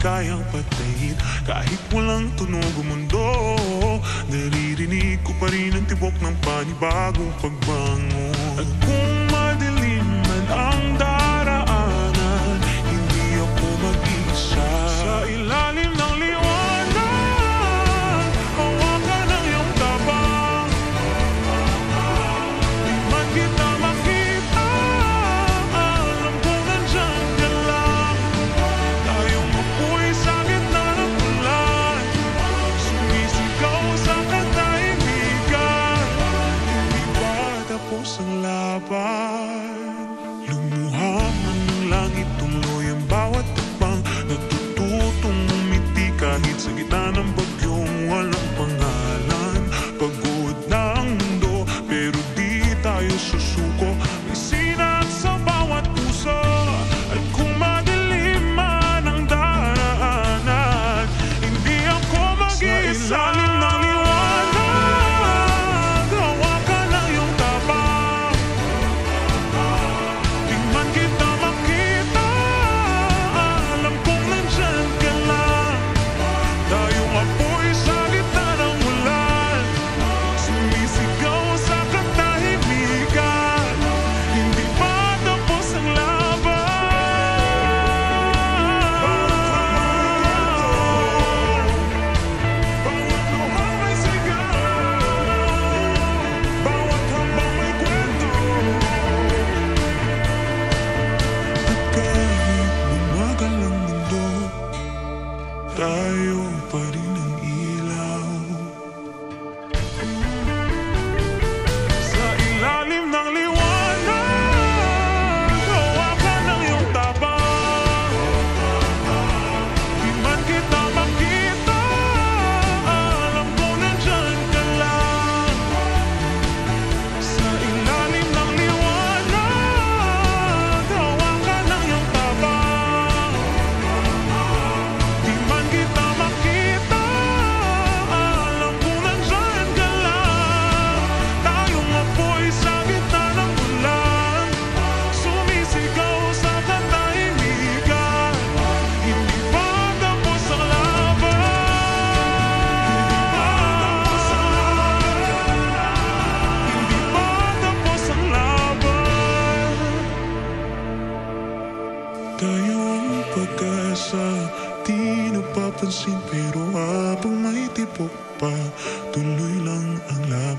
kayang patayin. Kahit walang tunog ang mundo, naririnig ko pa rin ang tibok ng panibagong pagbangon. At kung madilim man ang daraanan, hindi ako mag-isa. Sa ilalim ng liwanag, hawakan ang iyong tabang. Di man kita makita, alam ko nandyan ka lang. Tayong apoy sa gitna ng ulan, sumisigaw sa katahimikan. Hindi pa tapos ang laban. Lumuha man ng langit, tuloy ang bawat takbang. Natututong umiti kahit sa gitna ng bagyong walang pangalan. Pagod na ang mundo, pero di tayo susuko. May sinat sa bawat puso. At kung madilim man ang daraanan, hindi ako mag-iisa. Sa ilalim ng liwanag, hawakan ang iyong tabang. Di man kita makita, alam kong nandyan ka lang. Tayong apoy sa gitna ng ulan, sumisigaw sa katahimikan. Hindi pa tapos ang laban. Bawat luha may sigaw, bawat hambang may kwento. At kahit bumagal ang mundo, tayo pa rin ang ilaw. Sa ilalim ng liwanag, hawakan ang iyong tabang. Di man kita makita, alam ko nandyan ka lang. Sa ilalim ng liwanag, hawakan ang iyong tabang. Di man kita makita, alam ko nandyan ka lang. Tayong apoy sa gitna ng ulan, sumisigaw sa katahimikan. Hindi pa tapos ang laban. Hindi pa tapos ang laban. Tayo ang pag-asa, di napapansin, pero habang may tibok pa, tuloy lang ang laban.